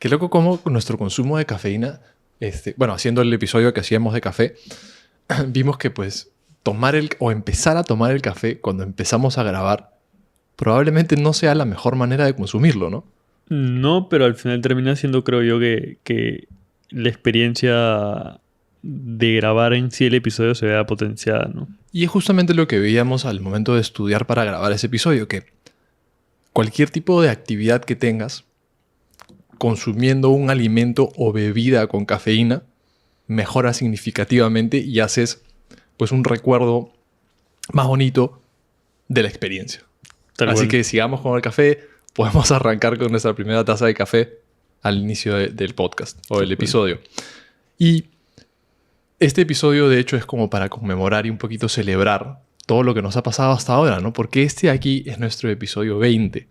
Qué loco cómo nuestro consumo de cafeína, bueno, haciendo el episodio que hacíamos de café, vimos que pues o empezar a tomar el café cuando empezamos a grabar probablemente no sea la mejor manera de consumirlo, ¿no? No, pero al final termina siendo, creo yo, que la experiencia de grabar en sí el episodio se vea potenciada, ¿no? Y es justamente lo que veíamos al momento de estudiar para grabar ese episodio, que cualquier tipo de actividad que tengas consumiendo un alimento o bebida con cafeína mejora significativamente y haces pues un recuerdo más bonito de la experiencia. Así que sigamos con el café. Podemos arrancar con nuestra primera taza de café al inicio del podcast o del episodio. Y este episodio, de hecho, es como para conmemorar y un poquito celebrar todo lo que nos ha pasado hasta ahora, ¿no? Porque este aquí es nuestro episodio 20.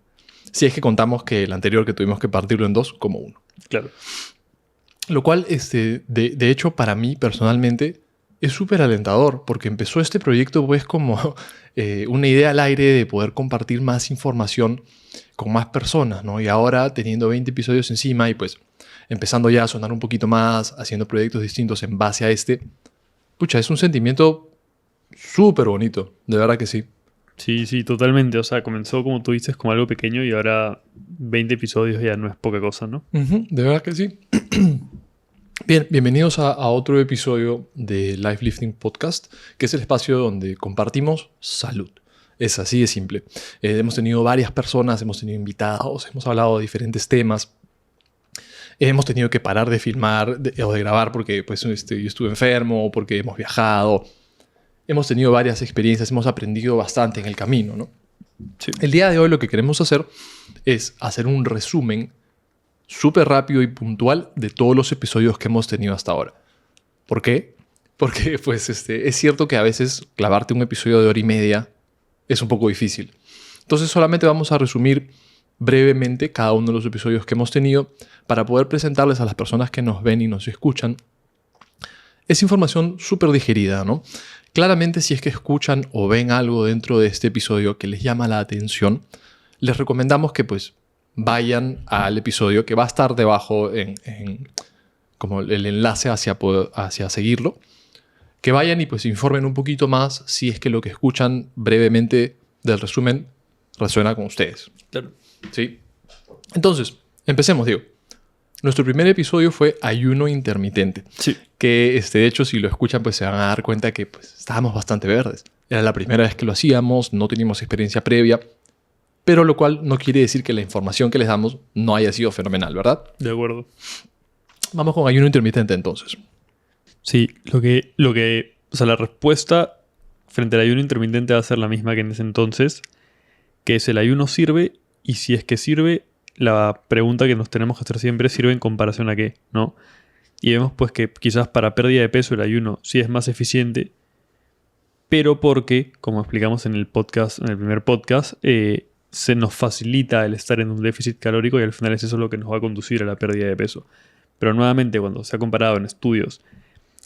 Si es que contamos que el anterior que tuvimos que partirlo en dos como uno. Claro. Lo cual, de hecho, para mí personalmente es súper alentador porque empezó este proyecto pues como una idea al aire de poder compartir más información con más personas, ¿no? Y ahora teniendo 20 episodios encima y pues empezando ya a sonar un poquito más, haciendo proyectos distintos en base a pucha, es un sentimiento súper bonito, de verdad que sí. Sí, totalmente. O sea, comenzó, como tú dices, como algo pequeño y ahora 20 episodios ya no es poca cosa, ¿no? De verdad que sí. Bien, bienvenidos a otro episodio de Life Lifting Podcast, que es el espacio donde compartimos salud. Es así de simple. Hemos tenido varias personas, hemos tenido invitados, hemos hablado de diferentes temas. Hemos tenido que parar de filmar o de grabar porque pues, yo estuve enfermo o porque hemos viajado. Hemos tenido varias experiencias, hemos aprendido bastante en el camino, ¿no? Sí. El día de hoy lo que queremos hacer es hacer un resumen súper rápido y puntual de todos los episodios que hemos tenido hasta ahora. ¿Por qué? Porque pues, es cierto que a veces clavarte un episodio de hora y media es un poco difícil. Entonces solamente vamos a resumir brevemente cada uno de los episodios que hemos tenido para poder presentarles a las personas que nos ven y nos escuchan. Es información súper digerida, ¿no? Claramente, si es que escuchan o ven algo dentro de este episodio que les llama la atención, les recomendamos que pues vayan al episodio que va a estar debajo como el enlace hacia seguirlo. Que vayan y pues informen un poquito más si es que lo que escuchan brevemente del resumen resuena con ustedes. Claro. ¿Sí? Entonces, empecemos, Diego. Nuestro primer episodio fue ayuno intermitente. Sí. Que, de hecho, si lo escuchan, pues se van a dar cuenta que pues, estábamos bastante verdes. Era la primera vez que lo hacíamos, no teníamos experiencia previa, pero lo cual no quiere decir que la información que les damos no haya sido fenomenal, ¿verdad? De acuerdo. Vamos con ayuno intermitente, entonces. Sí, o sea, la respuesta frente al ayuno intermitente va a ser la misma que en ese entonces, que es el ayuno sirve, y si es que sirve, la pregunta que nos tenemos que hacer siempre es ¿sirve en comparación a qué? ¿No? Y vemos pues que quizás para pérdida de peso el ayuno sí es más eficiente, pero porque, como explicamos en el primer podcast, se nos facilita el estar en un déficit calórico y al final es eso lo que nos va a conducir a la pérdida de peso. Pero nuevamente, cuando se ha comparado en estudios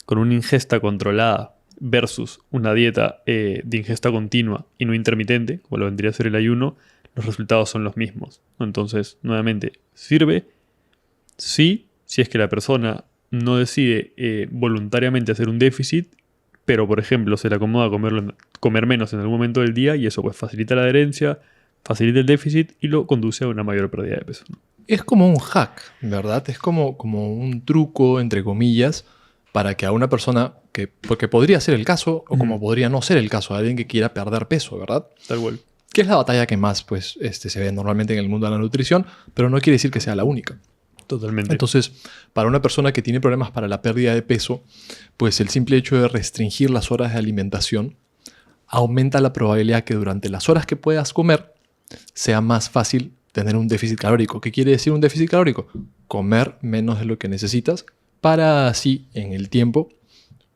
con una ingesta controlada versus una dieta de ingesta continua y no intermitente, como lo vendría a ser el ayuno, los resultados son los mismos. Entonces, nuevamente, ¿sirve? Sí, si es que la persona no decide voluntariamente hacer un déficit, pero, por ejemplo, se le acomoda comer menos en algún momento del día y eso pues facilita la adherencia, facilita el déficit y lo conduce a una mayor pérdida de peso. Es como un hack, ¿verdad? Es como un truco, entre comillas, para que a una persona, porque podría ser el caso, o como podría no ser el caso de alguien que quiera perder peso, ¿verdad? Tal cual. Que es la batalla que más pues, se ve normalmente en el mundo de la nutrición, pero no quiere decir que sea la única. Totalmente. Entonces, para una persona que tiene problemas para la pérdida de peso, pues el simple hecho de restringir las horas de alimentación aumenta la probabilidad que durante las horas que puedas comer sea más fácil tener un déficit calórico. ¿Qué quiere decir un déficit calórico? Comer menos de lo que necesitas para así, en el tiempo,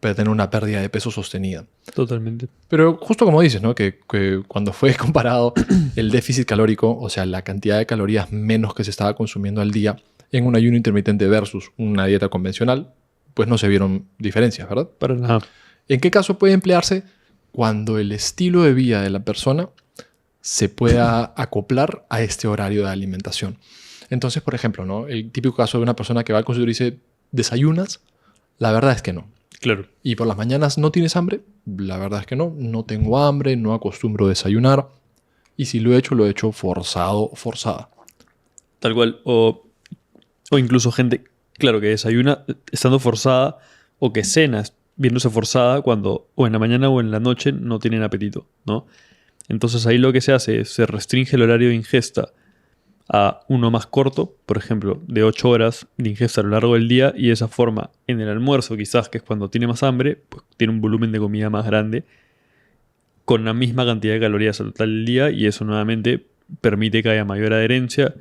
tener una pérdida de peso sostenida. Totalmente. Pero justo como dices, ¿no? Que cuando fue comparado el déficit calórico, o sea, la cantidad de calorías menos que se estaba consumiendo al día en un ayuno intermitente versus una dieta convencional, pues no se vieron diferencias, ¿verdad? Para nada. ¿En qué caso puede emplearse? Cuando el estilo de vida de la persona se pueda acoplar a este horario de alimentación. Entonces, por ejemplo, ¿no? El típico caso de una persona que va al consultorio y dice, ¿desayunas? La verdad es que no. Claro. ¿Y por las mañanas no tienes hambre? La verdad es que no. No tengo hambre, no acostumbro a desayunar. Y si lo he hecho forzado o forzada. Tal cual. O incluso gente, claro, que desayuna estando forzada o que cena viéndose forzada cuando o en la mañana o en la noche no tienen apetito, ¿no? Entonces ahí lo que se hace es se restringe el horario de ingesta a uno más corto, por ejemplo, de 8 horas de ingesta a lo largo del día, y de esa forma en el almuerzo quizás, que es cuando tiene más hambre, pues tiene un volumen de comida más grande con la misma cantidad de calorías al total del día, y eso nuevamente permite que haya mayor adherencia,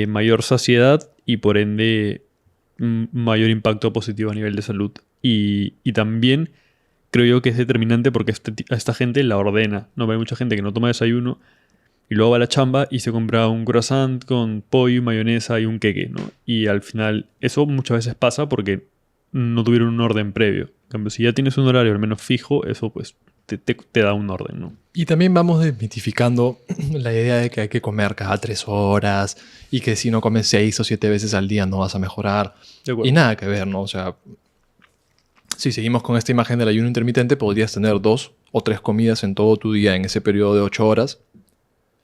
mayor saciedad y por ende mayor impacto positivo a nivel de salud. Y también creo yo que es determinante porque a esta gente la ordena. No hay mucha gente que no toma desayuno y luego va a la chamba y se compra un croissant con pollo y mayonesa y un queque, ¿no? Y al final eso muchas veces pasa porque no tuvieron un orden previo. En cambio, si ya tienes un horario al menos fijo, eso pues te da un orden, ¿no? Y también vamos desmitificando la idea de que hay que comer cada 3 horas y que si no comes 6 o 7 veces al día no vas a mejorar. Y nada que ver, ¿no? O sea, si seguimos con esta imagen del ayuno intermitente, podrías tener 2 o 3 comidas en todo tu día en ese periodo de 8 horas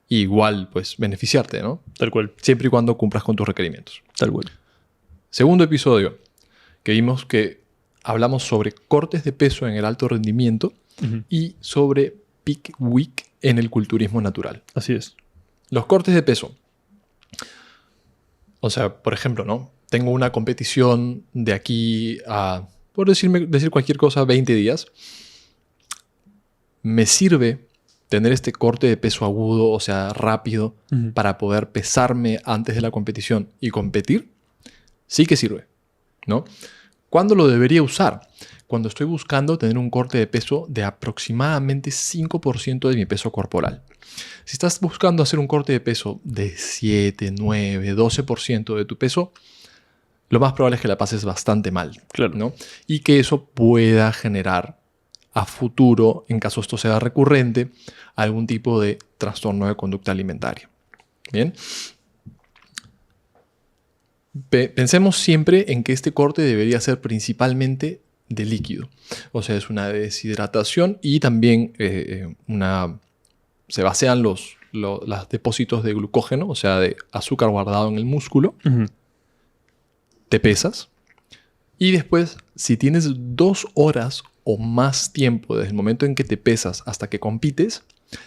y igual, pues, beneficiarte, ¿no? Tal cual. Siempre y cuando cumplas con tus requerimientos. Tal cual. Segundo episodio, que vimos que hablamos sobre cortes de peso en el alto rendimiento y sobre peak week en el culturismo natural. Así es. Los cortes de peso. O sea, por ejemplo, ¿no? Tengo una competición de aquí a, por decir cualquier cosa, 20 días. Me sirve tener este corte de peso agudo, o sea, rápido, para poder pesarme antes de la competición y competir. Sí que sirve, ¿no? ¿Cuándo lo debería usar? Cuando estoy buscando tener un corte de peso de aproximadamente 5% de mi peso corporal. Si estás buscando hacer un corte de peso de 7, 9, 12% de tu peso, lo más probable es que la pases bastante mal, Claro. ¿no? Y que eso pueda generar a futuro, en caso esto sea recurrente, algún tipo de trastorno de conducta alimentaria. Bien. Pensemos siempre en que este corte debería ser principalmente de líquido. O sea, es una deshidratación y también se vacían los depósitos de glucógeno, o sea, de azúcar guardado en el músculo. Te pesas. Y después, si tienes 2 horas o más tiempo desde el momento en que te pesas hasta que compites,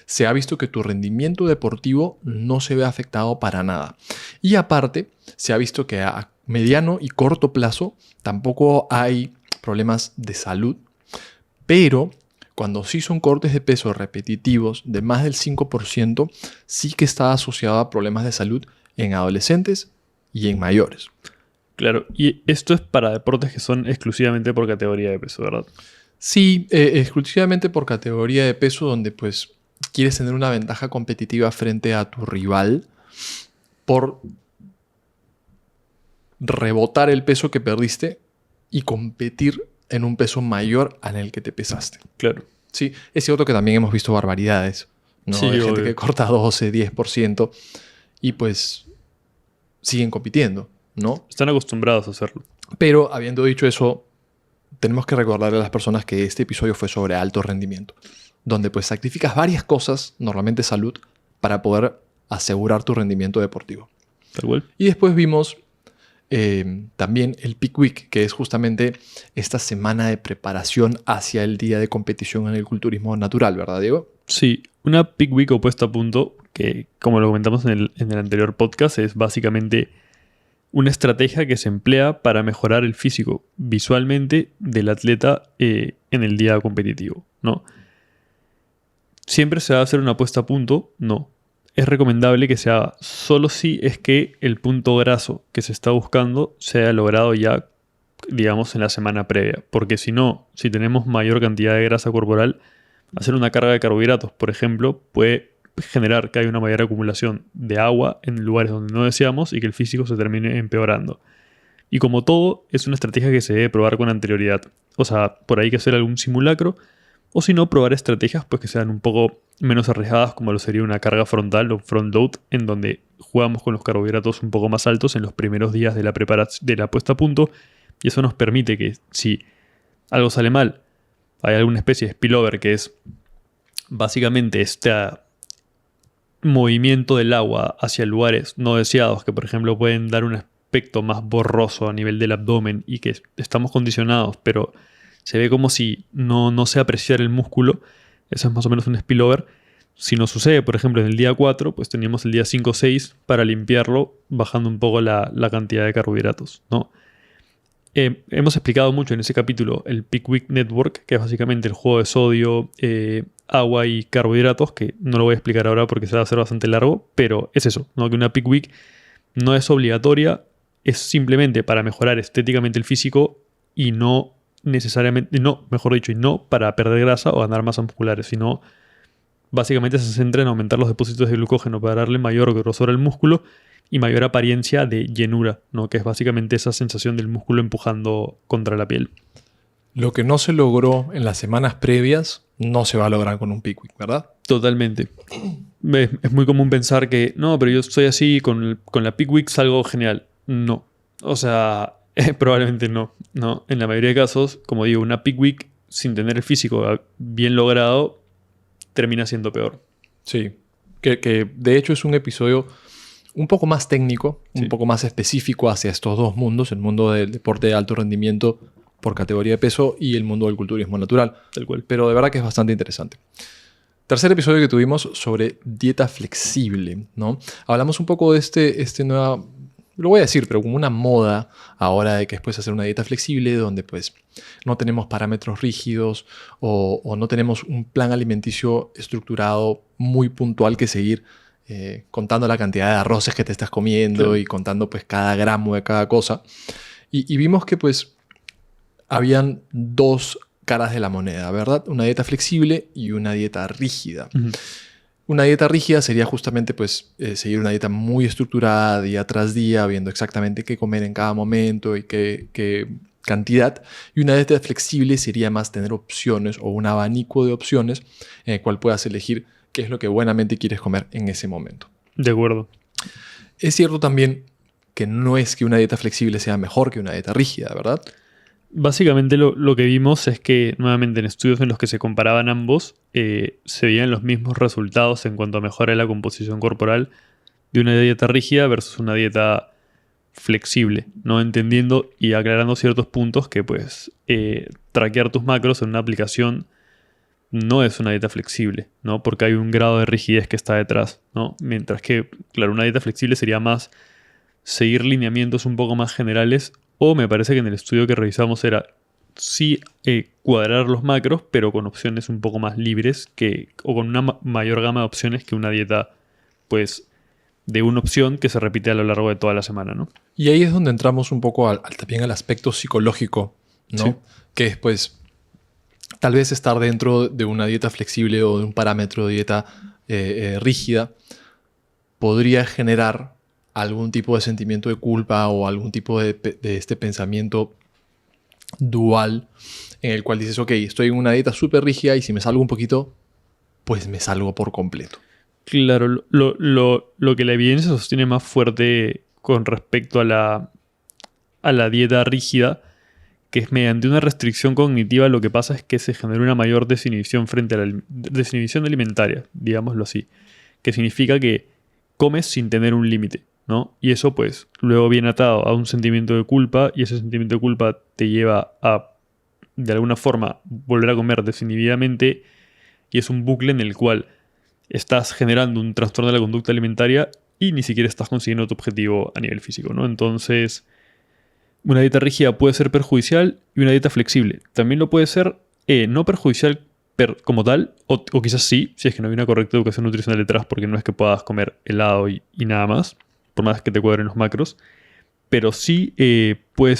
se ha visto que tu rendimiento deportivo no se ve afectado para nada. Y aparte, se ha visto que a mediano y corto plazo tampoco hay problemas de salud, pero cuando sí son cortes de peso repetitivos de más del 5%, sí que está asociado a problemas de salud en adolescentes y en mayores. Claro, y esto es para deportes que son exclusivamente por categoría de peso, ¿verdad? Sí, exclusivamente por categoría de peso, donde pues quieres tener una ventaja competitiva frente a tu rival por rebotar el peso que perdiste y competir en un peso mayor al el que te pesaste. Claro. Sí, es cierto que también hemos visto barbaridades, ¿no? Sí, Hay gente obvio. que corta 12, 10% y pues siguen compitiendo, ¿no? Están acostumbrados a hacerlo. Pero habiendo dicho eso, tenemos que recordarle a las personas que este episodio fue sobre alto rendimiento, donde pues sacrificas varias cosas, normalmente salud, para poder asegurar tu rendimiento deportivo. Tal cual. Y después vimos también el Peak Week, que es justamente esta semana de preparación hacia el día de competición en el culturismo natural, ¿verdad, Diego? Sí, una peak week o puesta a punto, que como lo comentamos en el anterior podcast, es básicamente una estrategia que se emplea para mejorar el físico visualmente del atleta en el día competitivo, ¿no? ¿Siempre se va a hacer una puesta a punto? No. Es recomendable que se haga solo si es que el punto graso que se está buscando se haya logrado ya, digamos, en la semana previa. Porque si no, si tenemos mayor cantidad de grasa corporal, hacer una carga de carbohidratos, por ejemplo, puede generar que haya una mayor acumulación de agua en lugares donde no deseamos y que el físico se termine empeorando. Y como todo, es una estrategia que se debe probar con anterioridad. O sea, por ahí hay que hacer algún simulacro, o si no, probar estrategias pues, que sean un poco menos arriesgadas, como lo sería una carga frontal o front load, en donde jugamos con los carbohidratos un poco más altos en los primeros días de de la puesta a punto, y eso nos permite que si algo sale mal, hay alguna especie de spillover, que es básicamente este movimiento del agua hacia lugares no deseados, que por ejemplo pueden dar un aspecto más borroso a nivel del abdomen y que estamos condicionados, pero se ve como si no se apreciara el músculo. Eso es más o menos un spillover. Si nos sucede, por ejemplo, en el día 4, pues teníamos el día 5 o 6 para limpiarlo, bajando un poco la cantidad de carbohidratos, ¿no? Hemos explicado mucho en ese capítulo el Peak Week Network, que es básicamente el juego de sodio, agua y carbohidratos, que no lo voy a explicar ahora porque se va a hacer bastante largo, pero es eso, ¿no? Que una Peak Week no es obligatoria, es simplemente para mejorar estéticamente el físico y no necesariamente, no, mejor dicho, y no para perder grasa o ganar masa musculares, sino básicamente se centra en aumentar los depósitos de glucógeno para darle mayor grosor al músculo y mayor apariencia de llenura, ¿no? Que es básicamente esa sensación del músculo empujando contra la piel. Lo que no se logró en las semanas previas no se va a lograr con un Peak Week, ¿verdad? Totalmente. Es muy común pensar que no, pero yo estoy así, con la Peak Week salgo genial. No. O sea, probablemente no. En la mayoría de casos, como digo, una Peak Week sin tener el físico bien logrado termina siendo peor. Sí. Que de hecho es un episodio un poco más técnico, un poco más específico hacia estos dos mundos, el mundo del deporte de alto rendimiento por categoría de peso y el mundo del culturismo natural. Tal cual. Pero de verdad que es bastante interesante. Tercer episodio que tuvimos sobre dieta flexible, ¿no? Hablamos un poco de este nueva, lo voy a decir, pero como una moda ahora de que después hacer una dieta flexible donde pues no tenemos parámetros rígidos o no tenemos un plan alimenticio estructurado muy puntual que seguir, contando la cantidad de arroces que te estás comiendo, claro, y contando pues cada gramo de cada cosa. Y vimos que pues habían dos caras de la moneda, ¿verdad? Una dieta flexible y una dieta rígida. Uh-huh. Una dieta rígida sería justamente pues, seguir una dieta muy estructurada día tras día, viendo exactamente qué comer en cada momento y qué cantidad. Y una dieta flexible sería más tener opciones o un abanico de opciones en el cual puedas elegir qué es lo que buenamente quieres comer en ese momento. De acuerdo. Es cierto también que no es que una dieta flexible sea mejor que una dieta rígida, ¿verdad? Básicamente lo que vimos es que, nuevamente, en estudios en los que se comparaban ambos, se veían los mismos resultados en cuanto a mejora de la composición corporal de una dieta rígida versus una dieta flexible, ¿no? Entendiendo y aclarando ciertos puntos que, pues, traquear tus macros en una aplicación no es una dieta flexible, ¿no? Porque hay un grado de rigidez que está detrás, ¿no? Mientras que, claro, una dieta flexible sería más seguir lineamientos un poco más generales, o me parece que en el estudio que revisamos era sí cuadrar los macros, pero con opciones un poco más libres o con una mayor gama de opciones que una dieta, pues, de una opción que se repite a lo largo de toda la semana, ¿no? Y ahí es donde entramos un poco también al aspecto psicológico, ¿no? Sí. Que es, pues, tal vez estar dentro de una dieta flexible o de un parámetro de dieta rígida podría generar algún tipo de sentimiento de culpa o algún tipo de este pensamiento dual en el cual dices, ok, estoy en una dieta súper rígida y si me salgo un poquito, pues me salgo por completo. Claro, lo que la evidencia sostiene más fuerte con respecto a la dieta rígida, que es mediante una restricción cognitiva, lo que pasa es que se genera una mayor desinhibición frente a la desinhibición alimentaria, digámoslo así, que significa que comes sin tener un límite, ¿no? Y eso pues luego viene atado a un sentimiento de culpa y ese sentimiento de culpa te lleva a, de alguna forma, volver a comer desinhibidamente y es un bucle en el cual estás generando un trastorno de la conducta alimentaria y ni siquiera estás consiguiendo tu objetivo a nivel físico, ¿no? Entonces, una dieta rígida puede ser perjudicial y una dieta flexible también lo puede ser, no perjudicial como tal, o quizás sí, si es que no hay una correcta educación nutricional detrás, porque no es que puedas comer helado y nada más, por más que te cuadren los macros, pero sí puede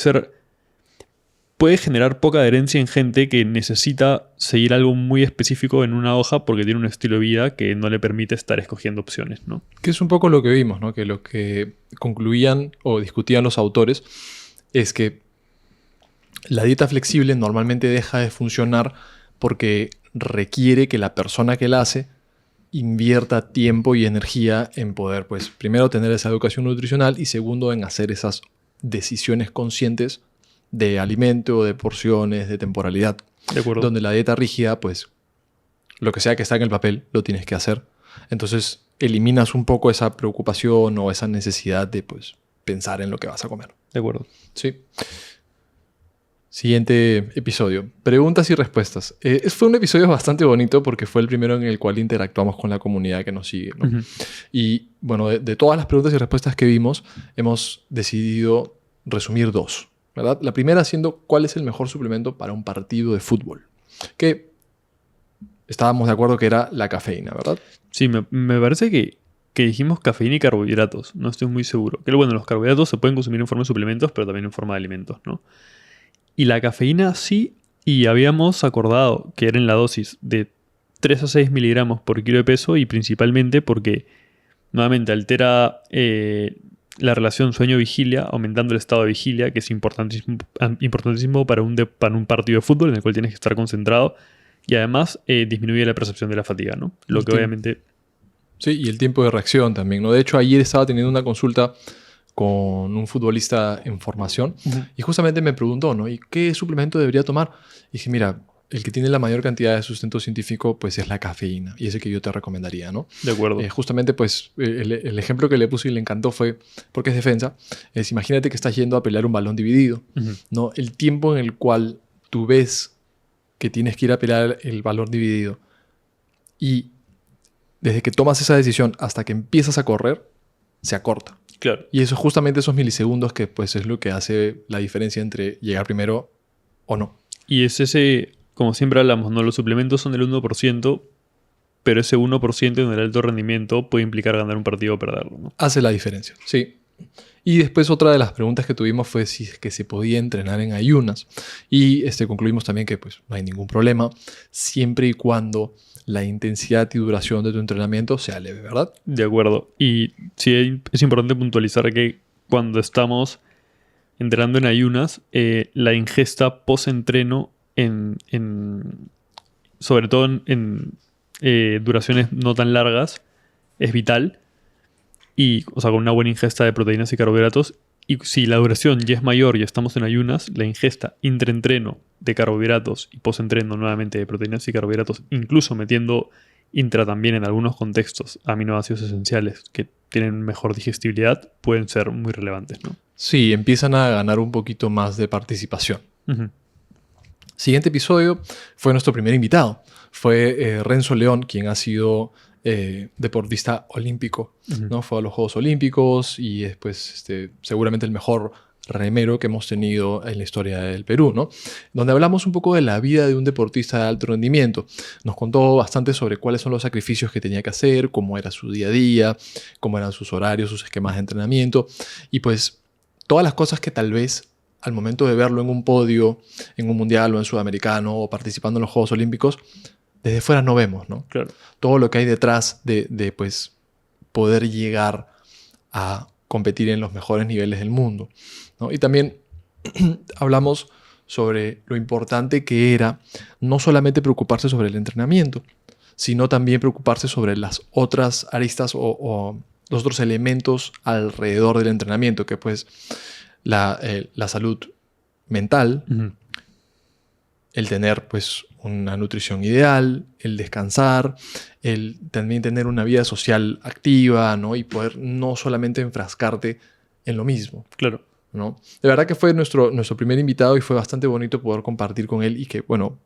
generar poca adherencia en gente que necesita seguir algo muy específico en una hoja porque tiene un estilo de vida que no le permite estar escogiendo opciones, ¿no? Que es un poco lo que vimos, ¿no? Que lo que concluían o discutían los autores es que la dieta flexible normalmente deja de funcionar porque requiere que la persona que la hace invierta tiempo y energía en poder, pues, primero tener esa educación nutricional y segundo en hacer esas decisiones conscientes de alimento, de porciones, de temporalidad. De acuerdo. Donde la dieta rígida, pues, lo que sea que está en el papel, lo tienes que hacer. Entonces, eliminas un poco esa preocupación o esa necesidad de, pues, pensar en lo que vas a comer. De acuerdo. Sí. Siguiente episodio. Preguntas y respuestas. Fue un episodio bastante bonito porque fue el primero en el cual interactuamos con la comunidad que nos sigue, ¿no? Ujú. Y bueno, de todas las preguntas y respuestas que vimos, hemos decidido resumir 2, ¿verdad? La primera siendo cuál es el mejor suplemento para un partido de fútbol. Que estábamos de acuerdo que era la cafeína, ¿verdad? Sí, me parece que dijimos cafeína y carbohidratos. No estoy muy seguro. Que bueno, los carbohidratos se pueden consumir en forma de suplementos, pero también en forma de alimentos, ¿no? Y la cafeína sí, y habíamos acordado que era en la dosis de 3 a 6 miligramos por kilo de peso y principalmente porque nuevamente altera la relación sueño-vigilia, aumentando el estado de vigilia, que es importantísimo para un partido de fútbol en el cual tienes que estar concentrado y además disminuye la percepción de la fatiga, ¿no? Lo que obviamente... Sí, y el tiempo de reacción también, ¿no? De hecho, ayer estaba teniendo una consulta con un futbolista en formación y justamente me preguntó, ¿no? ¿Y qué suplemento debería tomar? Y dije, mira, el que tiene la mayor cantidad de sustento científico pues es la cafeína y ese que yo te recomendaría, ¿no? De acuerdo. Justamente pues el ejemplo que le puse y le encantó fue, porque es defensa, imagínate que estás yendo a pelear un balón dividido, ¿no? El tiempo en el cual tú ves que tienes que ir a pelear el balón dividido y desde que tomas esa decisión hasta que empiezas a correr, se acorta. Claro. Y eso justamente esos milisegundos que pues es lo que hace la diferencia entre llegar primero o no. Y es ese, como siempre hablamos, ¿no? Los suplementos son del 1%, pero ese 1% en el alto rendimiento puede implicar ganar un partido o perderlo, ¿no? Hace la diferencia, sí. Y después otra de las preguntas que tuvimos fue si es que se podía entrenar en ayunas. Y concluimos también que pues no hay ningún problema, siempre y cuando la intensidad y duración de tu entrenamiento sea leve, ¿verdad? De acuerdo. Y sí es importante puntualizar que cuando estamos entrenando en ayunas, la ingesta post-entreno sobre todo en duraciones no tan largas es vital. Y, o sea, con una buena ingesta de proteínas y carbohidratos. Y si la duración ya es mayor y estamos en ayunas, la ingesta intraentreno de carbohidratos y postentreno nuevamente de proteínas y carbohidratos, incluso metiendo intra también en algunos contextos aminoácidos esenciales que tienen mejor digestibilidad, pueden ser muy relevantes, ¿no? Sí, empiezan a ganar un poquito más de participación. Siguiente episodio fue nuestro primer invitado. Fue Renzo León, quien ha sido deportista olímpico, ¿no? Fue a los Juegos Olímpicos y después seguramente el mejor remero que hemos tenido en la historia del Perú, ¿no? Donde hablamos un poco de la vida de un deportista de alto rendimiento. Nos contó bastante sobre cuáles son los sacrificios que tenía que hacer, cómo era su día a día, cómo eran sus horarios, sus esquemas de entrenamiento y pues todas las cosas que tal vez al momento de verlo en un podio, en un mundial o en sudamericano o participando en los Juegos Olímpicos, desde fuera no vemos, ¿no? Claro. Todo lo que hay detrás de pues, poder llegar a competir en los mejores niveles del mundo, ¿no? Y también hablamos sobre lo importante que era no solamente preocuparse sobre el entrenamiento, sino también preocuparse sobre las otras aristas o los otros elementos alrededor del entrenamiento, que pues la salud mental, el tener pues una nutrición ideal, el descansar, el también tener una vida social activa, ¿no? Y poder no solamente enfrascarte en lo mismo. Claro. ¿No? De verdad que fue nuestro primer invitado y fue bastante bonito poder compartir con él y que, bueno,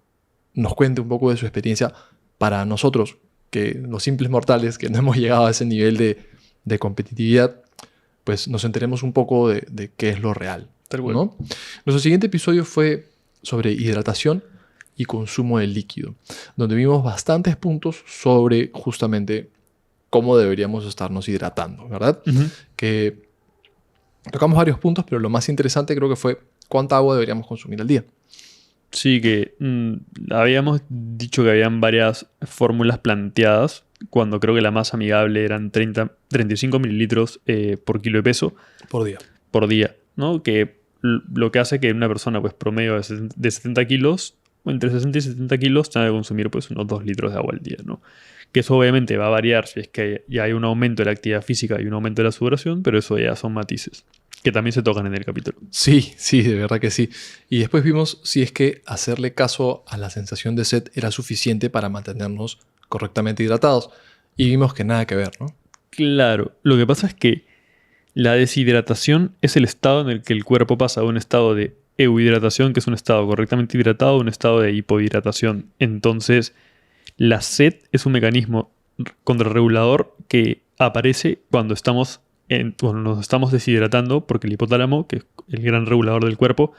nos cuente un poco de su experiencia para nosotros, que los simples mortales que no hemos llegado a ese nivel de competitividad, pues nos enteremos un poco de qué es lo real, ¿no? Nuestro siguiente episodio fue sobre hidratación y consumo de líquido, donde vimos bastantes puntos sobre justamente cómo deberíamos estarnos hidratando, ¿verdad? Que tocamos varios puntos, pero lo más interesante creo que fue cuánta agua deberíamos consumir al día. Sí, que habíamos dicho que habían varias fórmulas planteadas, cuando creo que la más amigable eran 35 mililitros por kilo de peso. Por día. ¿No? Que lo que hace que una persona pues, promedio de 70 kilos entre 60 y 70 kilos, tenga que consumir pues unos 2 litros de agua al día, ¿no? Que eso obviamente va a variar si es que ya hay un aumento de la actividad física y un aumento de la sudoración, pero eso ya son matices que también se tocan en el capítulo. Sí, sí, de verdad que sí. Y después vimos si es que hacerle caso a la sensación de sed era suficiente para mantenernos correctamente hidratados. Y vimos que nada que ver, ¿no? Claro, lo que pasa es que la deshidratación es el estado en el que el cuerpo pasa de un estado de euhidratación, que es un estado correctamente hidratado, a un estado de hipohidratación. Entonces, la sed es un mecanismo contrarregulador que aparece cuando cuando nos estamos deshidratando, porque el hipotálamo, que es el gran regulador del cuerpo,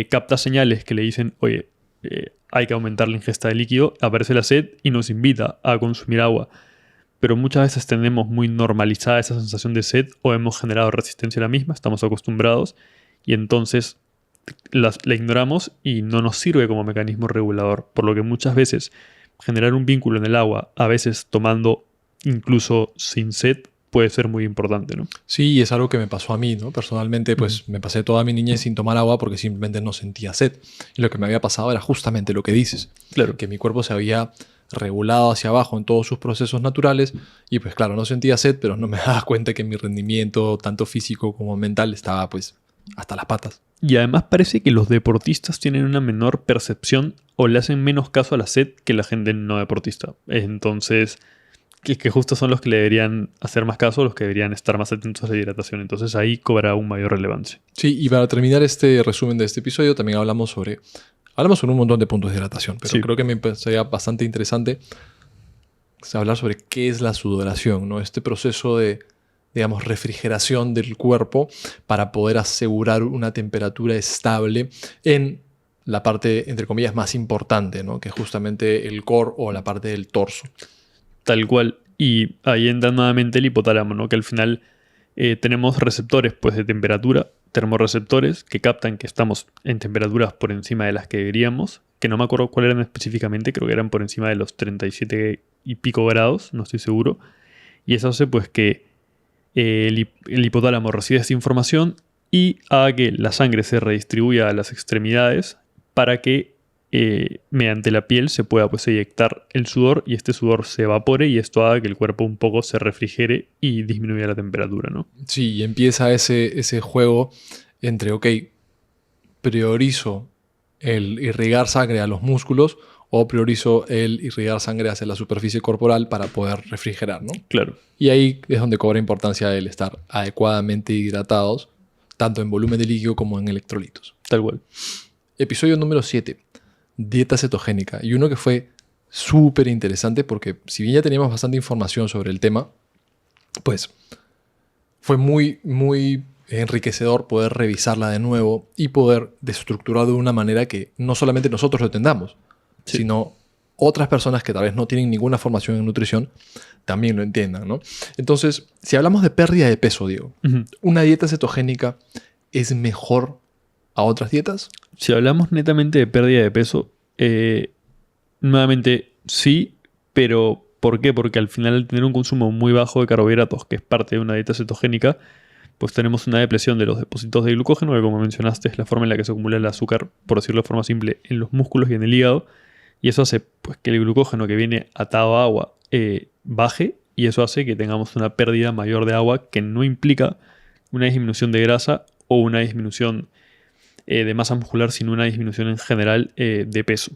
capta señales que le dicen, oye, hay que aumentar la ingesta de líquido, aparece la sed y nos invita a consumir agua. Pero muchas veces tenemos muy normalizada esa sensación de sed o hemos generado resistencia a la misma, estamos acostumbrados y entonces la ignoramos y no nos sirve como mecanismo regulador, por lo que muchas veces generar un vínculo en el agua, a veces tomando incluso sin sed, puede ser muy importante, ¿no? Sí, y es algo que me pasó a mí, ¿no? Personalmente, pues me pasé toda mi niñez sin tomar agua porque simplemente no sentía sed. Y lo que me había pasado era justamente lo que dices. Claro. Que mi cuerpo se había regulado hacia abajo en todos sus procesos naturales y pues claro, no sentía sed, pero no me daba cuenta que mi rendimiento, tanto físico como mental, estaba pues hasta las patas. Y además parece que los deportistas tienen una menor percepción o le hacen menos caso a la sed que la gente no deportista. Entonces, que justo son los que le deberían hacer más caso, los que deberían estar más atentos a la hidratación. Entonces ahí cobra aún mayor relevancia. Sí, y para terminar este resumen de este episodio, también hablamos sobre un montón de puntos de hidratación, pero Sí. creo que me parecía bastante interesante hablar sobre qué es la sudoración, ¿no? Este proceso de, digamos, refrigeración del cuerpo para poder asegurar una temperatura estable en la parte, entre comillas, más importante, ¿no? Que es justamente el core o la parte del torso. Tal cual. Y ahí entra nuevamente el hipotálamo, ¿no? Que al final tenemos receptores pues, de temperatura, termorreceptores, que captan que estamos en temperaturas por encima de las que deberíamos, que no me acuerdo cuál eran específicamente, creo que eran por encima de los 37 y pico grados, no estoy seguro. Y eso hace pues que el hipotálamo reciba esta información y haga que la sangre se redistribuya a las extremidades para que mediante la piel se pueda pues, eyectar el sudor y este sudor se evapore y esto haga que el cuerpo un poco se refrigere y disminuya la temperatura, ¿no? Sí, y empieza ese juego entre, ok, priorizo el irrigar sangre a los músculos o priorizo el irrigar sangre hacia la superficie corporal para poder refrigerar, ¿no? Claro. Y ahí es donde cobra importancia el estar adecuadamente hidratados, tanto en volumen de líquido como en electrolitos. Tal cual. Episodio número 7. Dieta cetogénica. Y uno que fue súper interesante porque si bien ya teníamos bastante información sobre el tema, pues fue muy, muy enriquecedor poder revisarla de nuevo y poder destructurar de una manera que no solamente nosotros lo entendamos, Sí. sino otras personas que tal vez no tienen ninguna formación en nutrición también lo entiendan, ¿no? Entonces, si hablamos de pérdida de peso, Diego, Uh-huh. ¿una dieta cetogénica es mejor a otras dietas? Si hablamos netamente de pérdida de peso, nuevamente sí, pero ¿por qué? Porque al final al tener un consumo muy bajo de carbohidratos, que es parte de una dieta cetogénica, pues tenemos una depresión de los depósitos de glucógeno, que como mencionaste es la forma en la que se acumula el azúcar, por decirlo de forma simple, en los músculos y en el hígado, y eso hace pues, que el glucógeno que viene atado a agua baje, y eso hace que tengamos una pérdida mayor de agua que no implica una disminución de grasa o una disminución de masa muscular, sino una disminución en general de peso.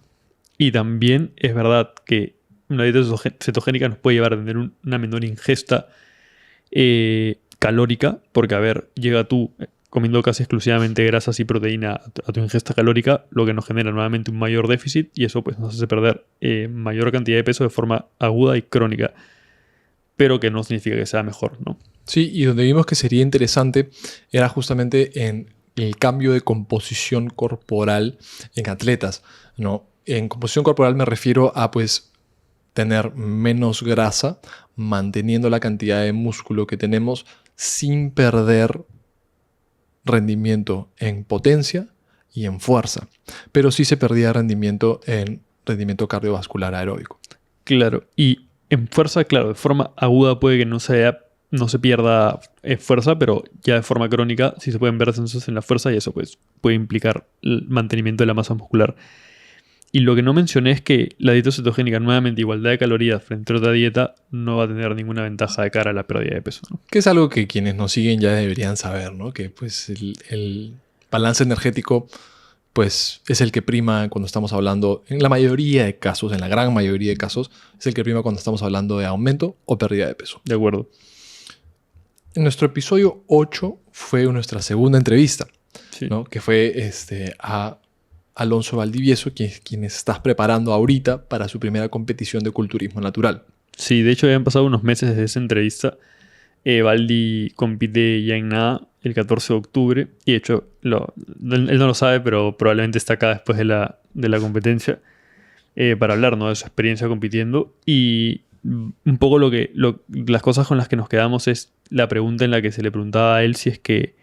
Y también es verdad que una dieta cetogénica nos puede llevar a tener una menor ingesta calórica, porque a ver, llega tú comiendo casi exclusivamente grasas y proteína a tu ingesta calórica, lo que nos genera nuevamente un mayor déficit y eso pues nos hace perder mayor cantidad de peso de forma aguda y crónica, pero que no significa que sea mejor, ¿no? Sí, y donde vimos que sería interesante era justamente en el cambio de composición corporal en atletas, ¿no? En composición corporal me refiero a pues tener menos grasa, manteniendo la cantidad de músculo que tenemos sin perder rendimiento en potencia y en fuerza. Pero sí se perdía rendimiento en rendimiento cardiovascular aeróbico. Claro, y en fuerza, claro, de forma aguda puede que no se pierda fuerza, pero ya de forma crónica sí se pueden ver descensos en la fuerza y eso pues puede implicar el mantenimiento de la masa muscular. Y lo que no mencioné es que la dieta cetogénica, nuevamente, igualdad de calorías frente a otra dieta, no va a tener ninguna ventaja de cara a la pérdida de peso, ¿no? Que es algo que quienes nos siguen ya deberían saber, ¿no? Que pues el balance energético pues es el que prima cuando estamos hablando, en la mayoría de casos, en la gran mayoría de casos, es el que prima cuando estamos hablando de aumento o pérdida de peso. De acuerdo. En nuestro episodio 8 fue nuestra segunda entrevista, Sí. ¿no? Que fue a Alonso Valdivieso, quien estás preparando ahorita para su primera competición de culturismo natural. Sí, de hecho habían pasado unos meses desde esa entrevista. Valdi compite ya en nada el 14 de octubre. Y de hecho, él no lo sabe, pero probablemente está acá después de la competencia para hablar, ¿no?, de su experiencia compitiendo. Y un poco las cosas con las que nos quedamos es la pregunta en la que se le preguntaba a él si es que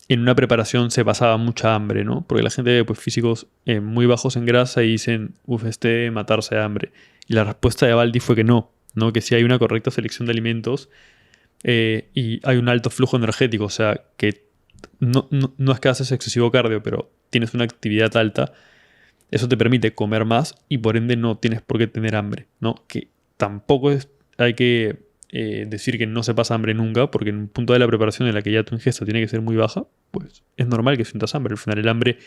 en una preparación se pasaba mucha hambre, ¿no? Porque la gente ve pues, físicos muy bajos en grasa y dicen, debe matarse de hambre. Y la respuesta de Baldi fue que no, que si hay una correcta selección de alimentos y hay un alto flujo energético, o sea, que no es que haces excesivo cardio, pero tienes una actividad alta, eso te permite comer más y por ende no tienes por qué tener hambre, ¿no? Que tampoco hay que decir que no se pasa hambre nunca, porque en un punto de la preparación en la que ya tu ingesta tiene que ser muy baja, pues es normal que sientas hambre. Al final el hambre,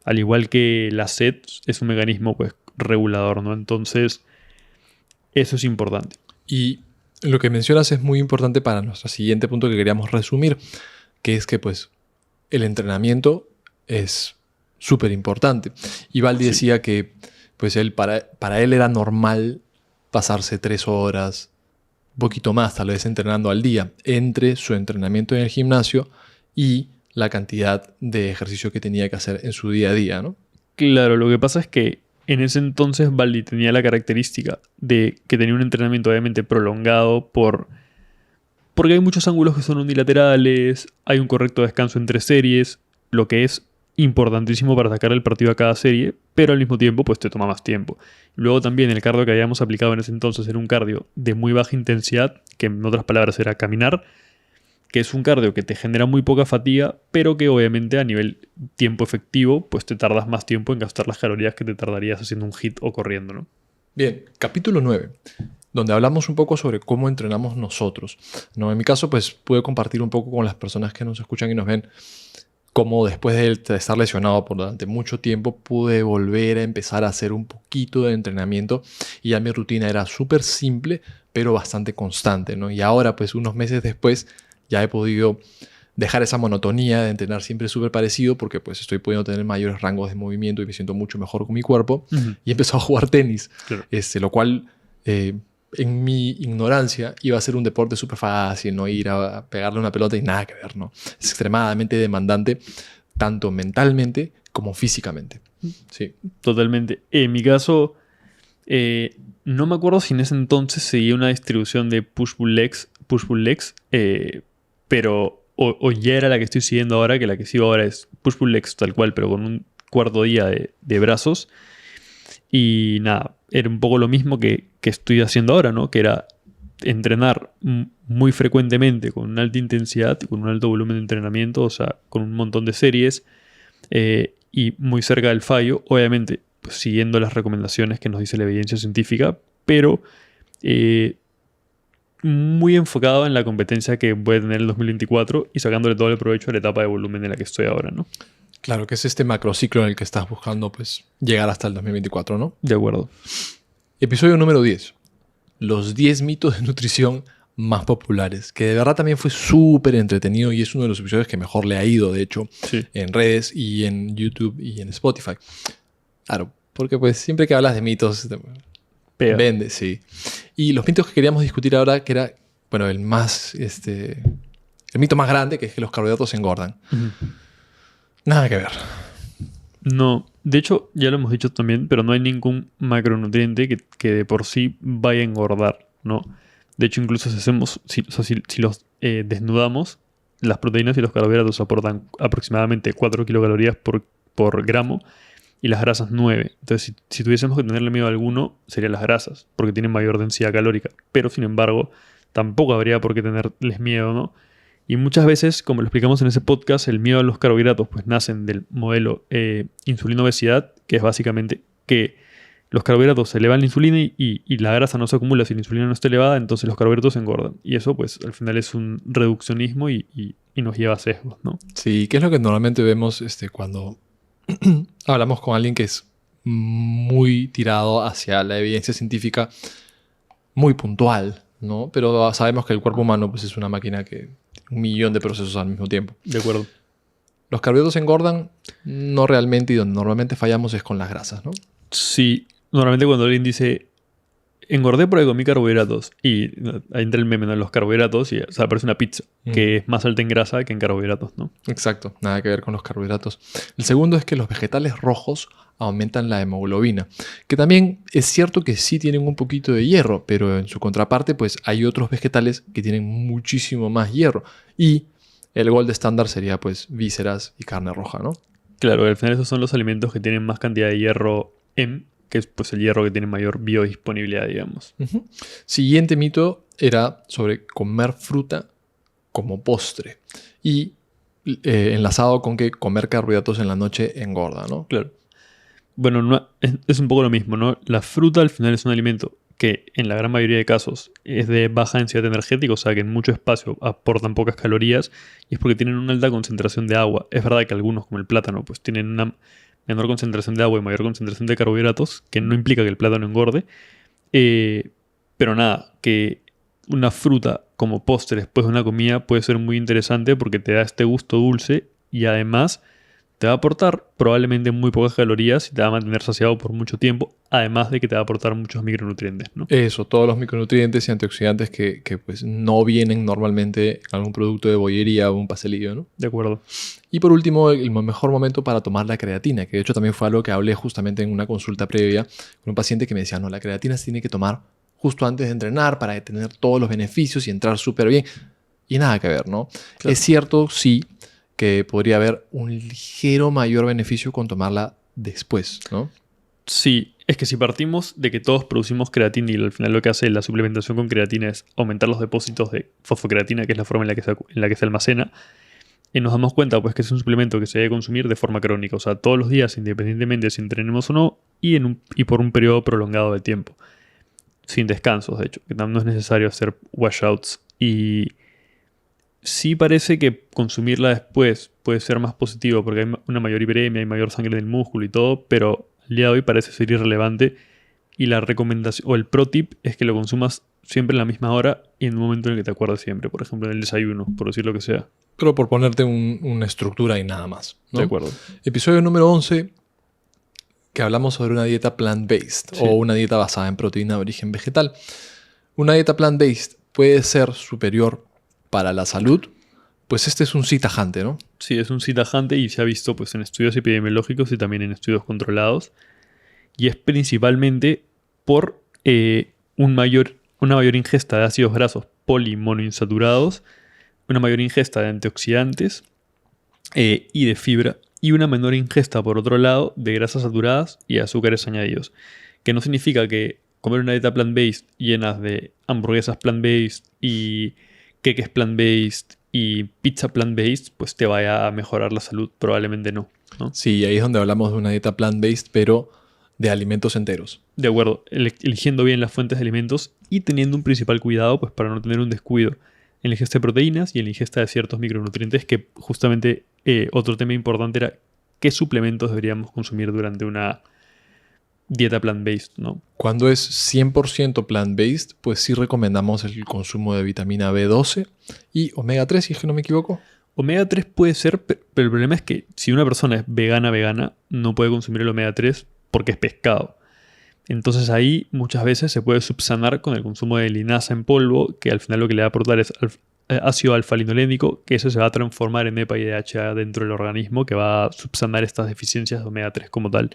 al igual que la sed, es un mecanismo pues regulador, ¿no? Entonces, eso es importante. Y lo que mencionas es muy importante para nuestro siguiente punto que queríamos resumir, que es que pues el entrenamiento es súper importante. Y Baldi decía que pues para él era normal pasarse 3 horas, un poquito más, tal vez entrenando al día, entre su entrenamiento en el gimnasio y la cantidad de ejercicio que tenía que hacer en su día a día, ¿no? Claro, lo que pasa es que en ese entonces Baldi tenía la característica de que tenía un entrenamiento obviamente prolongado porque hay muchos ángulos que son unilaterales, hay un correcto descanso entre series, lo que es importantísimo para sacar el partido a cada serie, pero al mismo tiempo pues te toma más tiempo. Luego también el cardio que habíamos aplicado en ese entonces era un cardio de muy baja intensidad, que en otras palabras era caminar, que es un cardio que te genera muy poca fatiga, pero que obviamente a nivel tiempo efectivo pues te tardas más tiempo en gastar las calorías que te tardarías haciendo un HIIT o corriendo, ¿no? Bien, capítulo 9, donde hablamos un poco sobre cómo entrenamos nosotros, ¿no? En mi caso, pues pude compartir un poco con las personas que nos escuchan y nos ven cómo después de estar lesionado por durante mucho tiempo pude volver a empezar a hacer un poquito de entrenamiento y ya mi rutina era súper simple, pero bastante constante, ¿no? Y ahora, pues unos meses después, ya he podido dejar esa monotonía de entrenar siempre súper parecido porque pues estoy pudiendo tener mayores rangos de movimiento y me siento mucho mejor con mi cuerpo. Y he empezado a jugar tenis, Claro. lo cual en mi ignorancia iba a ser un deporte súper fácil, no ir a pegarle una pelota y nada que ver, ¿no? Es extremadamente demandante tanto mentalmente como físicamente. Sí. Totalmente. En mi caso, no me acuerdo si en ese entonces seguía una distribución de push-pull legs, pero o ya era la que estoy siguiendo ahora, que la que sigo ahora es push-pull legs tal cual, pero con un cuarto día de brazos. Y nada, era un poco lo mismo que estoy haciendo ahora, ¿no? Que era entrenar muy frecuentemente con una alta intensidad y con un alto volumen de entrenamiento, o sea, con un montón de series y muy cerca del fallo, obviamente pues, siguiendo las recomendaciones que nos dice la evidencia científica, pero muy enfocado en la competencia que voy a tener el 2024 y sacándole todo el provecho a la etapa de volumen en la que estoy ahora, ¿no? Claro, que es este macrociclo en el que estás buscando pues, llegar hasta el 2024, ¿no? De acuerdo. Episodio número 10. Los 10 mitos de nutrición más populares, que de verdad también fue súper entretenido y es uno de los episodios que mejor le ha ido, de hecho, Sí. en redes y en YouTube y en Spotify. Claro, porque pues siempre que hablas de mitos, Pega. vende, sí. Y los mitos que queríamos discutir ahora, que era, bueno, el mito más grande, que es que los carbohidratos engordan. Uh-huh. Nada que ver. No, de hecho, ya lo hemos dicho también, pero no hay ningún macronutriente que de por sí vaya a engordar, ¿no? De hecho, incluso si los desnudamos, las proteínas y los carbohidratos aportan aproximadamente 4 kilocalorías por gramo y las grasas 9. Entonces, si tuviésemos que tenerle miedo a alguno, serían las grasas, porque tienen mayor densidad calórica. Pero, sin embargo, tampoco habría por qué tenerles miedo, ¿no? Y muchas veces, como lo explicamos en ese podcast, el miedo a los carbohidratos pues nacen del modelo insulina-obesidad, que es básicamente que los carbohidratos elevan la insulina y la grasa no se acumula si la insulina no está elevada, entonces los carbohidratos engordan. Y eso, pues, al final es un reduccionismo y nos lleva a sesgos, ¿no? Sí, ¿qué es lo que normalmente vemos cuando hablamos con alguien que es muy tirado hacia la evidencia científica, muy puntual, ¿no? Pero sabemos que el cuerpo humano pues, es una máquina que tiene 1.000.000 de procesos al mismo tiempo. De acuerdo. Los carbohidratos engordan, no realmente, y donde normalmente fallamos es con las grasas, ¿no? Sí, normalmente cuando alguien dice engordé porque comí carbohidratos y ahí entra el meme, ¿no? Los carbohidratos y o sea, parece una pizza que es más alta en grasa que en carbohidratos, ¿no? Exacto, nada que ver con los carbohidratos. El segundo es que los vegetales rojos aumentan la hemoglobina, que también es cierto que sí tienen un poquito de hierro, pero en su contraparte pues hay otros vegetales que tienen muchísimo más hierro y el gold estándar sería pues vísceras y carne roja, ¿no? Claro, al final esos son los alimentos que tienen más cantidad de hierro M, que es pues el hierro que tiene mayor biodisponibilidad, digamos. Uh-huh. Siguiente mito era sobre comer fruta como postre y enlazado con que comer carbohidratos en la noche engorda, ¿no? Claro. Bueno, no, es un poco lo mismo, ¿no? La fruta al final es un alimento que en la gran mayoría de casos es de baja densidad energética, o sea que en mucho espacio aportan pocas calorías y es porque tienen una alta concentración de agua. Es verdad que algunos, como el plátano, pues tienen una menor concentración de agua y mayor concentración de carbohidratos, que no implica que el plátano engorde. Pero nada, que una fruta como postre después de una comida puede ser muy interesante porque te da este gusto dulce y además te va a aportar probablemente muy pocas calorías y te va a mantener saciado por mucho tiempo, además de que te va a aportar muchos micronutrientes, ¿no? Eso, todos los micronutrientes y antioxidantes que pues no vienen normalmente en algún producto de bollería o un pastelillo, ¿no? De acuerdo. Y por último, el mejor momento para tomar la creatina, que de hecho también fue algo que hablé justamente en una consulta previa con un paciente que me decía, no, la creatina se tiene que tomar justo antes de entrenar para tener todos los beneficios y entrar súper bien. Y nada que ver, ¿no? Claro. Es cierto, sí, que podría haber un ligero mayor beneficio con tomarla después, ¿no? Sí, es que si partimos de que todos producimos creatina y al final lo que hace la suplementación con creatina es aumentar los depósitos de fosfocreatina, que es la forma en la que se almacena, y nos damos cuenta pues que es un suplemento que se debe consumir de forma crónica, o sea, todos los días, independientemente de si entrenemos o no, y por un periodo prolongado de tiempo, sin descansos, de hecho, que no es necesario hacer washouts. Y sí parece que consumirla después puede ser más positivo porque hay una mayor hiperemia, hay mayor sangre en el músculo y todo, pero al día de hoy parece ser irrelevante y la recomendación o el pro tip es que lo consumas siempre en la misma hora y en un momento en el que te acuerdes siempre, por ejemplo en el desayuno, por decir lo que sea. Pero por ponerte una estructura y nada más, ¿no? De acuerdo. Episodio número 11, que hablamos sobre una dieta plant-based, sí, o una dieta basada en proteína de origen vegetal. Una dieta plant-based puede ser superior para la salud, pues este es un sí tajante, ¿no? Sí, es un sí tajante y se ha visto pues, en estudios epidemiológicos y también en estudios controlados. Y es principalmente por una mayor ingesta de ácidos grasos polimonoinsaturados, una mayor ingesta de antioxidantes y de fibra, y una menor ingesta, por otro lado, de grasas saturadas y azúcares añadidos. Que no significa que comer una dieta plant-based llena de hamburguesas plant-based y queques plant-based y pizza plant-based, pues te vaya a mejorar la salud. Probablemente no, ¿no? Sí, ahí es donde hablamos de una dieta plant-based, pero de alimentos enteros. De acuerdo, eligiendo bien las fuentes de alimentos y teniendo un principal cuidado pues, para no tener un descuido en la ingesta de proteínas y en la ingesta de ciertos micronutrientes, que justamente otro tema importante era qué suplementos deberíamos consumir durante una dieta plant-based, ¿no? Cuando es 100% plant-based, pues sí recomendamos el consumo de vitamina B12 y omega 3, si es que no me equivoco. Omega 3 puede ser, pero el problema es que si una persona es vegana, no puede consumir el omega 3 porque es pescado. Entonces ahí muchas veces se puede subsanar con el consumo de linaza en polvo, que al final lo que le va a aportar es ácido alfa-linolénico, que eso se va a transformar en EPA y DHA dentro del organismo, que va a subsanar estas deficiencias de omega 3 como tal.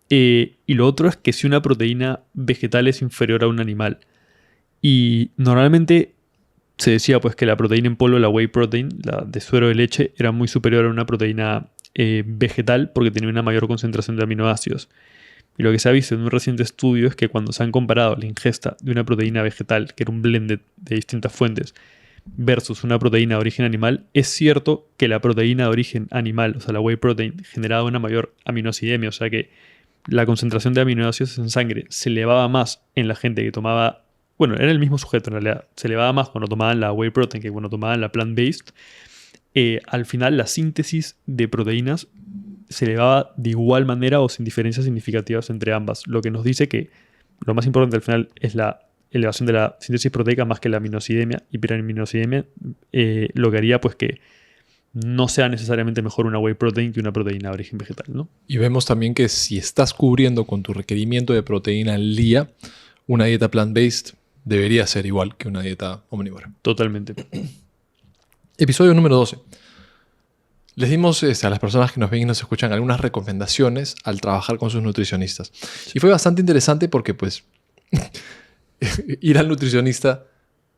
Y lo otro es que si una proteína vegetal es inferior a un animal, y normalmente se decía pues que la proteína en polvo, la whey protein, la de suero de leche, era muy superior a una proteína vegetal porque tenía una mayor concentración de aminoácidos. Y lo que se ha visto en un reciente estudio es que cuando se han comparado la ingesta de una proteína vegetal, que era un blend de distintas fuentes, versus una proteína de origen animal, es cierto que la proteína de origen animal, o sea, la whey protein, generaba una mayor aminoacidemia, o sea que la concentración de aminoácidos en sangre se elevaba más en la gente que tomaba, bueno, era el mismo sujeto en realidad, se elevaba más cuando tomaban la whey protein que cuando tomaban la plant-based, al final la síntesis de proteínas se elevaba de igual manera o sin diferencias significativas entre ambas, lo que nos dice que lo más importante al final es la elevación de la síntesis proteica más que la aminoacidemia, hiperaminosinemia, lo que haría pues que no sea necesariamente mejor una whey protein que una proteína de origen vegetal, ¿no? Y vemos también que si estás cubriendo con tu requerimiento de proteína al día, una dieta plant-based debería ser igual que una dieta omnívora. Totalmente. Episodio número 12. Les dimos a las personas que nos ven y nos escuchan algunas recomendaciones al trabajar con sus nutricionistas. Y fue bastante interesante porque pues ir al nutricionista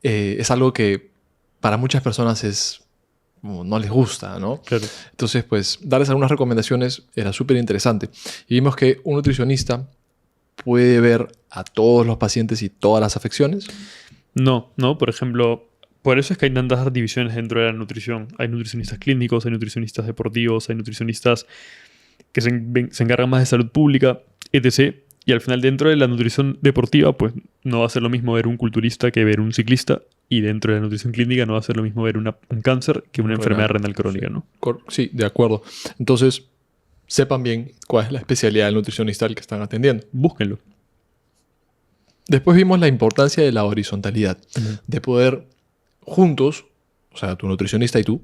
es algo que para muchas personas no les gusta, ¿no? Claro. Entonces, pues, darles algunas recomendaciones era súper interesante. Y vimos que un nutricionista puede ver a todos los pacientes y todas las afecciones. No, por ejemplo, por eso es que hay tantas divisiones dentro de la nutrición. Hay nutricionistas clínicos, hay nutricionistas deportivos, hay nutricionistas que se encargan más de salud pública, etc. Y al final dentro de la nutrición deportiva, pues no va a ser lo mismo ver un culturista que ver un ciclista. Y dentro de la nutrición clínica no va a ser lo mismo ver un cáncer que una enfermedad renal crónica, sí. ¿no? Sí, de acuerdo. Entonces, sepan bien cuál es la especialidad del nutricionista al que están atendiendo. Búsquenlo. Después vimos la importancia de la horizontalidad, de poder juntos, o sea, tu nutricionista y tú,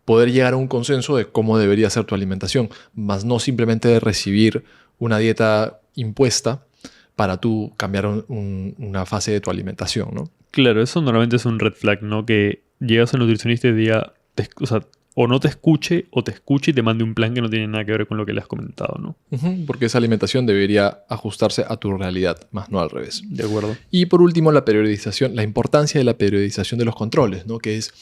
poder llegar a un consenso de cómo debería ser tu alimentación, más no simplemente de recibir una dieta impuesta para tú cambiar una fase de tu alimentación, ¿no? Claro, eso normalmente es un red flag, ¿no? Que llegas al nutricionista y diga, o no te escuche, o te escuche y te mande un plan que no tiene nada que ver con lo que le has comentado, ¿no? Porque esa alimentación debería ajustarse a tu realidad, más no al revés. De acuerdo. Y por último, la periodización, la importancia de la periodización de los controles, ¿no? Que es,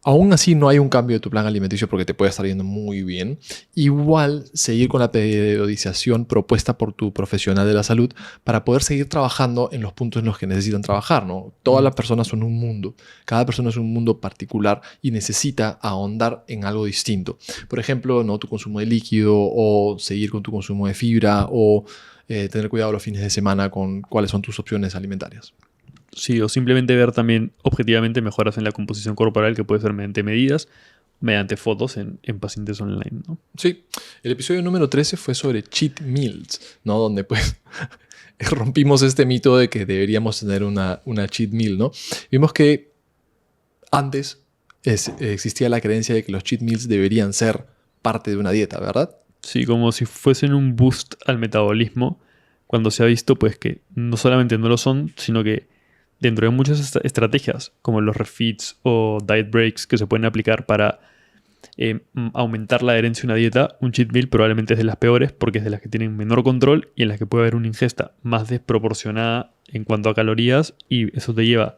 aún así no hay un cambio de tu plan alimenticio porque te puede estar yendo muy bien, igual seguir con la periodización propuesta por tu profesional de la salud para poder seguir trabajando en los puntos en los que necesitan trabajar, ¿no? Todas las personas son un mundo, cada persona es un mundo particular y necesita ahondar en algo distinto. Por ejemplo, ¿no? Tu consumo de líquido o seguir con tu consumo de fibra o tener cuidado los fines de semana con cuáles son tus opciones alimentarias. Sí, o simplemente ver también objetivamente mejoras en la composición corporal que puede ser mediante medidas, mediante fotos en pacientes online, ¿no? Sí, el episodio número 13 fue sobre cheat meals, ¿no? Donde pues rompimos este mito de que deberíamos tener una cheat meal, ¿no? Vimos que antes existía la creencia de que los cheat meals deberían ser parte de una dieta, ¿verdad? Sí, como si fuesen un boost al metabolismo, cuando se ha visto pues que no solamente no lo son, sino que dentro de muchas estrategias, como los refeeds o diet breaks que se pueden aplicar para aumentar la adherencia a una dieta, un cheat meal probablemente es de las peores porque es de las que tienen menor control y en las que puede haber una ingesta más desproporcionada en cuanto a calorías y eso te lleva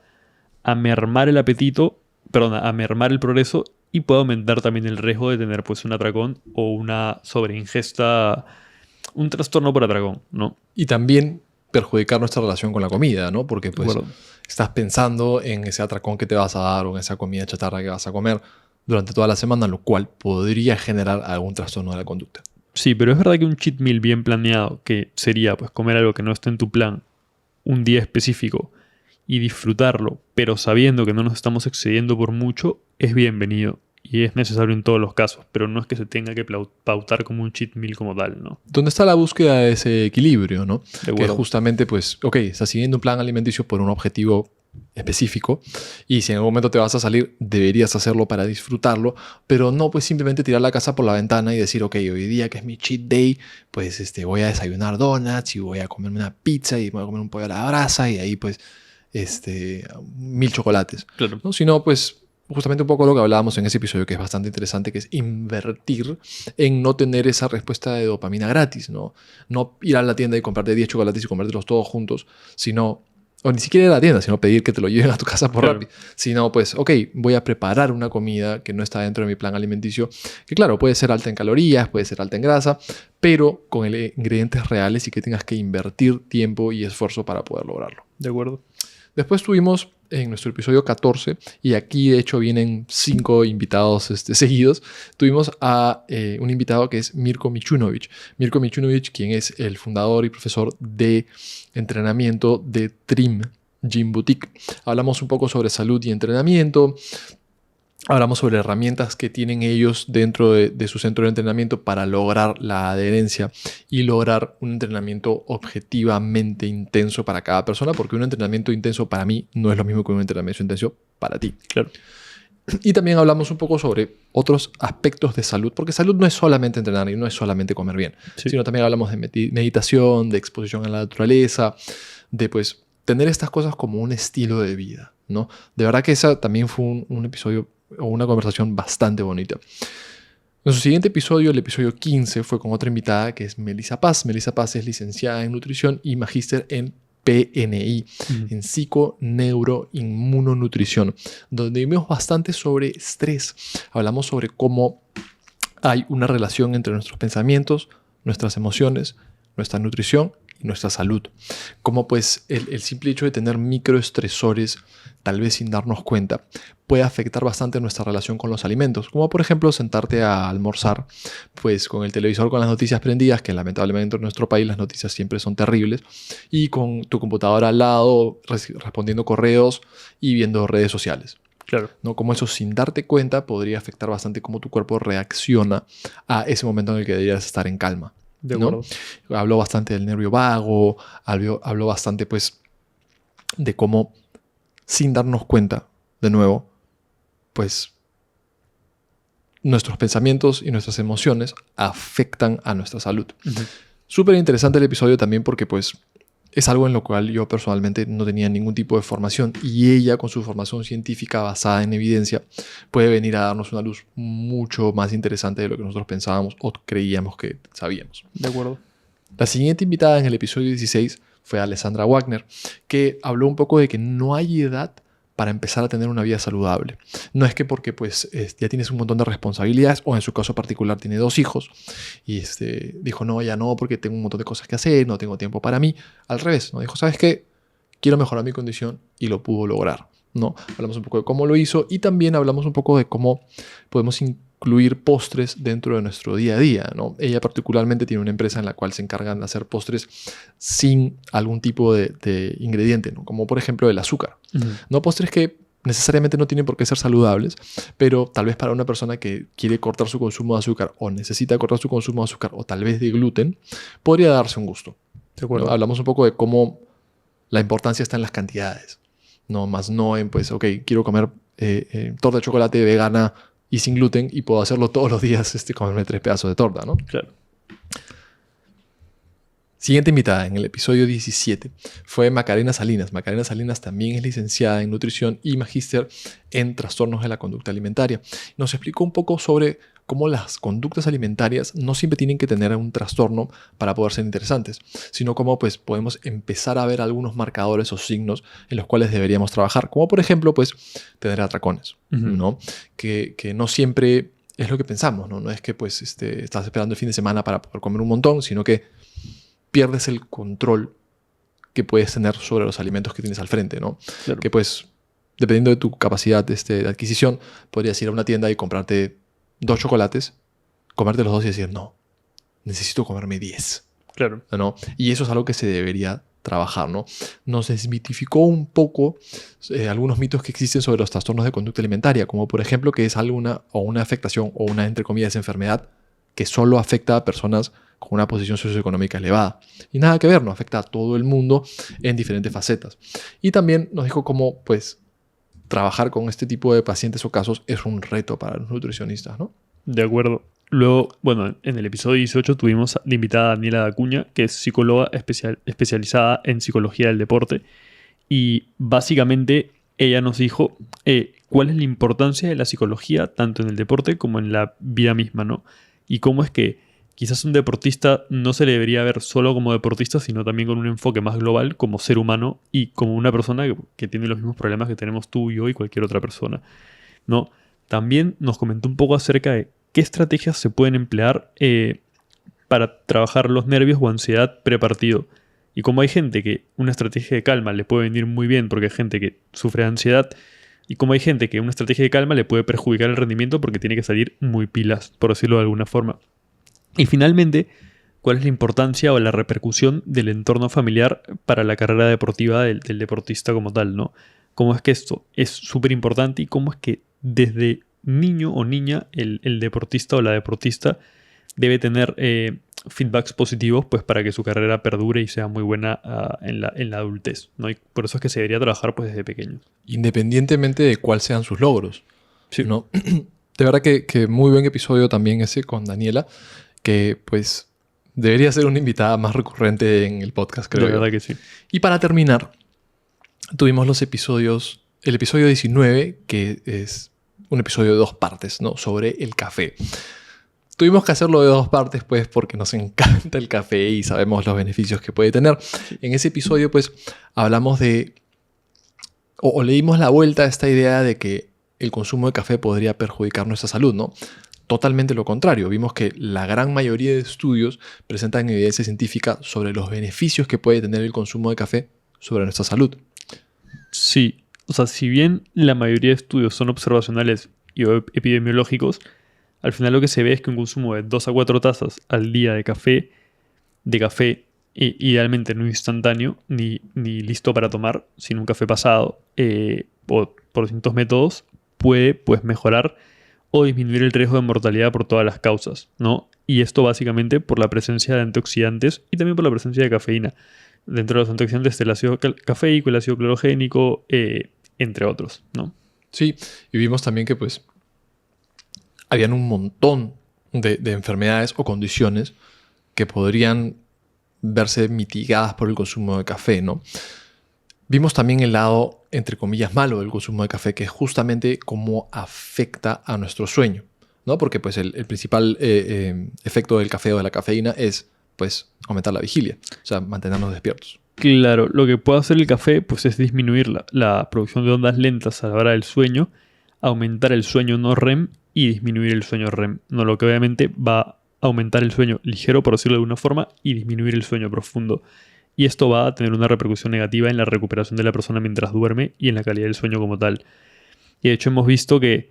a mermar el apetito, a mermar el progreso y puede aumentar también el riesgo de tener pues un atracón o una sobreingesta, un trastorno por atracón, ¿no? Y también perjudicar nuestra relación con la comida, ¿no? Porque pues estás pensando en ese atracón que te vas a dar o en esa comida chatarra que vas a comer durante toda la semana, lo cual podría generar algún trastorno de la conducta. Sí, pero es verdad que un cheat meal bien planeado, que sería pues comer algo que no esté en tu plan un día específico y disfrutarlo, pero sabiendo que no nos estamos excediendo por mucho, es bienvenido. Y es necesario en todos los casos, pero no es que se tenga que pautar como un cheat meal como tal, ¿no? Donde está la búsqueda de ese equilibrio, ¿no? Que es justamente, pues, ok, estás siguiendo un plan alimenticio por un objetivo específico y si en algún momento te vas a salir, deberías hacerlo para disfrutarlo, pero no pues simplemente tirar la casa por la ventana y decir, ok, hoy día que es mi cheat day, pues voy a desayunar donuts y voy a comerme una pizza y voy a comer un pollo a la brasa y ahí pues 1000 chocolates. Claro. ¿No? Sino pues justamente un poco lo que hablábamos en ese episodio que es bastante interesante, que es invertir en no tener esa respuesta de dopamina gratis, ¿no? No ir a la tienda y comprarte 10 chocolates y comértelos todos juntos, sino, o ni siquiera ir a la tienda, sino pedir que te lo lleven a tu casa por Rappi. Sino pues, ok, voy a preparar una comida que no está dentro de mi plan alimenticio, que claro, puede ser alta en calorías, puede ser alta en grasa, pero con ingredientes reales y que tengas que invertir tiempo y esfuerzo para poder lograrlo. De acuerdo. Después tuvimos en nuestro episodio 14, y aquí de hecho vienen 5 invitados seguidos, tuvimos a un invitado que es Mirko Michunovic. Mirko Michunovic, quien es el fundador y profesor de entrenamiento de Trim Gym Boutique. Hablamos un poco sobre salud y entrenamiento. Hablamos sobre herramientas que tienen ellos dentro de su centro de entrenamiento para lograr la adherencia y lograr un entrenamiento objetivamente intenso para cada persona, porque un entrenamiento intenso para mí no es lo mismo que un entrenamiento intenso para ti. Claro. Y también hablamos un poco sobre otros aspectos de salud, porque salud no es solamente entrenar y no es solamente comer bien, sino también hablamos de meditación, de exposición a la naturaleza, de pues tener estas cosas como un estilo de vida, ¿no? De verdad que esa también fue un episodio o una conversación bastante bonita. Nuestro siguiente episodio, el episodio 15, fue con otra invitada que es Melissa Paz. Melissa Paz es licenciada en nutrición y magíster en PNI, en psiconeuroinmunonutrición, donde vimos bastante sobre estrés. Hablamos sobre cómo hay una relación entre nuestros pensamientos, nuestras emociones, nuestra nutrición y nuestra salud. Como pues el simple hecho de tener microestresores, tal vez sin darnos cuenta, puede afectar bastante nuestra relación con los alimentos. Como por ejemplo sentarte a almorzar pues con el televisor con las noticias prendidas, que lamentablemente en nuestro país las noticias siempre son terribles, y con tu computadora al lado respondiendo correos y viendo redes sociales. Claro. ¿No? Como eso sin darte cuenta podría afectar bastante cómo tu cuerpo reacciona a ese momento en el que deberías estar en calma. De acuerdo. ¿No? Habló bastante del nervio vago, habló bastante pues de cómo sin darnos cuenta, de nuevo, pues nuestros pensamientos y nuestras emociones afectan a nuestra salud. Súper interesante el episodio también porque pues es algo en lo cual yo personalmente no tenía ningún tipo de formación, y ella con su formación científica basada en evidencia puede venir a darnos una luz mucho más interesante de lo que nosotros pensábamos o creíamos que sabíamos. De acuerdo. La siguiente invitada en el episodio 16 fue Alessandra Wagner, que habló un poco de que no hay edad para empezar a tener una vida saludable. No es que porque pues, ya tienes un montón de responsabilidades, o en su caso particular tiene 2 hijos, y dijo, no, ya no, porque tengo un montón de cosas que hacer, no tengo tiempo para mí. Al revés, ¿no? Dijo, ¿sabes qué? Quiero mejorar mi condición, y lo pudo lograr, ¿no? Hablamos un poco de cómo lo hizo, y también hablamos un poco de cómo podemos incluir postres dentro de nuestro día a día, ¿no? Ella particularmente tiene una empresa en la cual se encargan de hacer postres sin algún tipo de ingrediente, ¿no? Como por ejemplo el azúcar. No postres que necesariamente no tienen por qué ser saludables, pero tal vez para una persona que quiere cortar su consumo de azúcar o necesita cortar su consumo de azúcar o tal vez de gluten, podría darse un gusto. De acuerdo. ¿No? Hablamos un poco de cómo la importancia está en las cantidades, no más no en pues, ok, quiero comer torta de chocolate vegana y sin gluten y puedo hacerlo todos los días, comerme 3 pedazos de torta, ¿no? Claro. Siguiente invitada en el episodio 17 fue Macarena Salinas. Macarena Salinas también es licenciada en nutrición y magíster en trastornos de la conducta alimentaria. Nos explicó un poco sobre cómo las conductas alimentarias no siempre tienen que tener un trastorno para poder ser interesantes, sino cómo pues, podemos empezar a ver algunos marcadores o signos en los cuales deberíamos trabajar, como por ejemplo pues, tener atracones, ¿no? Que no siempre es lo que pensamos, ¿no? No es que pues, estás esperando el fin de semana para poder comer un montón, sino que pierdes el control que puedes tener sobre los alimentos que tienes al frente, ¿no? Claro. Que pues, dependiendo de tu capacidad de adquisición, podrías ir a una tienda y comprarte 2 chocolates, comerte los 2 y decir, no, necesito comerme 10. Claro. ¿No? Y eso es algo que se debería trabajar, ¿no? Nos desmitificó un poco algunos mitos que existen sobre los trastornos de conducta alimentaria, como por ejemplo que es una afectación o una, entre comillas, enfermedad que solo afecta a personas con una posición socioeconómica elevada. Y nada que ver, no afecta a todo el mundo en diferentes facetas. Y también nos dijo cómo, pues, trabajar con este tipo de pacientes o casos es un reto para los nutricionistas, ¿no? De acuerdo. Luego, bueno, en el episodio 18 tuvimos de invitada a Daniela Dacuña, que es psicóloga especializada en psicología del deporte. Y básicamente ella nos dijo cuál es la importancia de la psicología tanto en el deporte como en la vida misma, ¿no? Y cómo es que quizás un deportista no se le debería ver solo como deportista, sino también con un enfoque más global como ser humano y como una persona que tiene los mismos problemas que tenemos tú y yo y cualquier otra persona, ¿no? También nos comentó un poco acerca de qué estrategias se pueden emplear para trabajar los nervios o ansiedad prepartido. Y como hay gente que una estrategia de calma le puede venir muy bien porque hay gente que sufre de ansiedad, y como hay gente que una estrategia de calma le puede perjudicar el rendimiento porque tiene que salir muy pilas, por decirlo de alguna forma. Y finalmente, ¿cuál es la importancia o la repercusión del entorno familiar para la carrera deportiva del deportista como tal, ¿no? ¿Cómo es que esto es súper importante y cómo es que desde niño o niña el deportista o la deportista debe tener feedbacks positivos pues para que su carrera perdure y sea muy buena en la adultez, ¿no? Y por eso es que se debería trabajar pues desde pequeño. Independientemente de cuáles sean sus logros, Sí. ¿no? De verdad que muy buen episodio también ese con Daniela, que pues debería ser una invitada más recurrente en el podcast, creo De yo. verdad que sí. Y para terminar, tuvimos los episodios, el episodio 19, que es un episodio de 2 partes, ¿no? Sobre el café. Tuvimos que hacerlo de 2 partes, pues, porque nos encanta el café y sabemos los beneficios que puede tener. En ese episodio, pues, hablamos de, o le dimos la vuelta a esta idea de que el consumo de café podría perjudicar nuestra salud, ¿no? Totalmente lo contrario. Vimos que la gran mayoría de estudios presentan evidencia científica sobre los beneficios que puede tener el consumo de café sobre nuestra salud. Sí, o sea, si bien la mayoría de estudios son observacionales y epidemiológicos, al final lo que se ve es que un consumo de 2 a 4 tazas al día de café, idealmente no instantáneo, ni listo para tomar, sino un café pasado, o por distintos métodos, puede pues mejorar o disminuir el riesgo de mortalidad por todas las causas, ¿no? Y esto básicamente por la presencia de antioxidantes y también por la presencia de cafeína. Dentro de los antioxidantes está el ácido cafeico, el ácido clorogénico, entre otros, ¿no? Sí, y vimos también que pues habían un montón de enfermedades o condiciones que podrían verse mitigadas por el consumo de café, ¿no? Vimos también el lado, entre comillas, malo del consumo de café, que es justamente cómo afecta a nuestro sueño, ¿no? Porque pues el principal efecto del café o de la cafeína es pues aumentar la vigilia, o sea, mantenernos despiertos. Claro, lo que puede hacer el café pues, es disminuir la producción de ondas lentas a la hora del sueño, aumentar el sueño no REM y disminuir el sueño REM, ¿no? Lo que obviamente va a aumentar el sueño ligero, por decirlo de alguna forma, y disminuir el sueño profundo. Y esto va a tener una repercusión negativa en la recuperación de la persona mientras duerme y en la calidad del sueño como tal. Y de hecho hemos visto que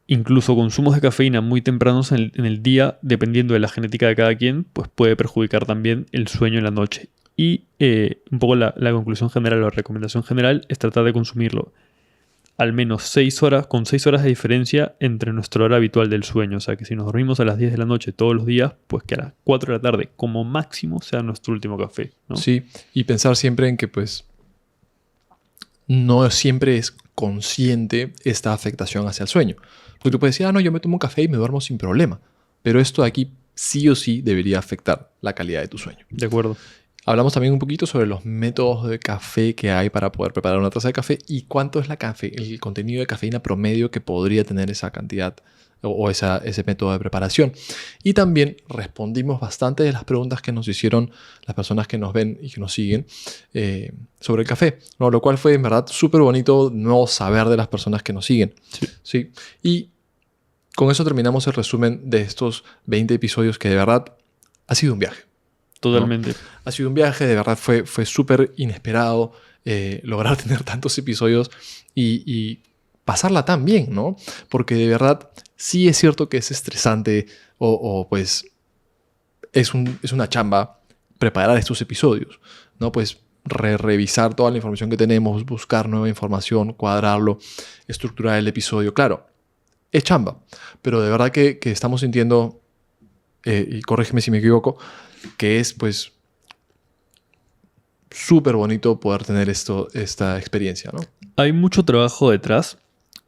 incluso consumos de cafeína muy tempranos en el día, dependiendo de la genética de cada quien, pues puede perjudicar también el sueño en la noche. Y un poco la conclusión general o la recomendación general es tratar de consumirlo al menos 6 horas, con 6 horas de diferencia entre nuestra hora habitual del sueño. O sea que si nos dormimos a las 10 de la noche todos los días, pues que a las 4 de la tarde como máximo sea nuestro último café, ¿no? Sí, y pensar siempre en que pues no siempre es consciente esta afectación hacia el sueño. Porque tú puedes decir, no, yo me tomo un café y me duermo sin problema. Pero esto de aquí sí o sí debería afectar la calidad de tu sueño. De acuerdo. Hablamos también un poquito sobre los métodos de café que hay para poder preparar una taza de café y cuánto es el contenido de cafeína promedio que podría tener esa cantidad o ese método de preparación. Y también respondimos bastante de las preguntas que nos hicieron las personas que nos ven y que nos siguen sobre el café, ¿no? Lo cual fue en verdad súper bonito nuevo saber de las personas que nos siguen. Sí. ¿Sí? Y con eso terminamos el resumen de estos 20 episodios que de verdad ha sido un viaje. Totalmente. ¿No? Ha sido un viaje, de verdad fue súper inesperado lograr tener tantos episodios y pasarla tan bien, ¿no? Porque de verdad sí es cierto que es estresante o pues es una chamba preparar estos episodios, ¿no? Pues revisar toda la información que tenemos, buscar nueva información, cuadrarlo, estructurar el episodio. Claro, es chamba, pero de verdad que estamos sintiendo, y corrígeme si me equivoco, que es pues súper bonito poder tener esta experiencia, ¿no? Hay mucho trabajo detrás.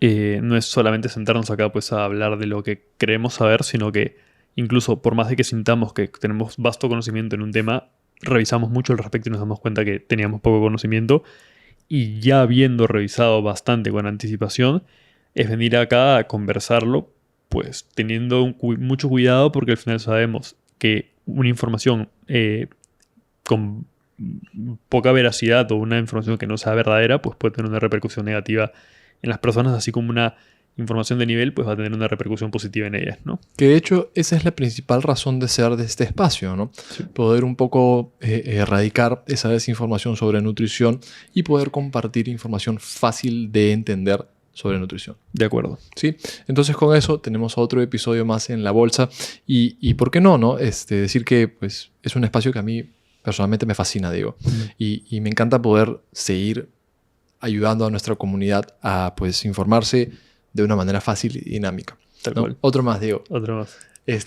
No es solamente sentarnos acá pues a hablar de lo que creemos saber, sino que incluso por más de que sintamos que tenemos vasto conocimiento en un tema, revisamos mucho al respecto y nos damos cuenta que teníamos poco conocimiento, y ya habiendo revisado bastante con anticipación, es venir acá a conversarlo pues teniendo mucho cuidado, porque al final sabemos que una información con poca veracidad o una información que no sea verdadera pues puede tener una repercusión negativa en las personas, así como una información de nivel, pues va a tener una repercusión positiva en ellas, ¿no? Que de hecho esa es la principal razón de ser de este espacio, ¿no? Sí. Poder un poco erradicar esa desinformación sobre nutrición y poder compartir información fácil de entender sobre nutrición. De acuerdo. ¿Sí? Entonces con eso tenemos otro episodio más en la bolsa y ¿por qué no? ¿No? Decir que pues, es un espacio que a mí personalmente me fascina, digo. Y me encanta poder seguir ayudando a nuestra comunidad a pues, informarse de una manera fácil y dinámica. Tal ¿No? cual. Otro más, Diego. Otro más.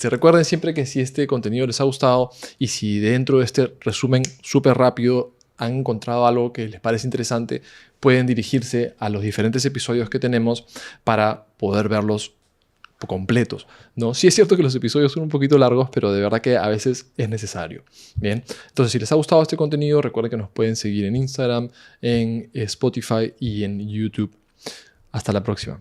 Recuerden siempre que si este contenido les ha gustado y si dentro de este resumen súper rápido han encontrado algo que les parece interesante, pueden dirigirse a los diferentes episodios que tenemos para poder verlos completos, ¿no? Sí es cierto que los episodios son un poquito largos, pero de verdad que a veces es necesario. Bien, entonces si les ha gustado este contenido, recuerden que nos pueden seguir en Instagram, en Spotify y en YouTube. Hasta la próxima.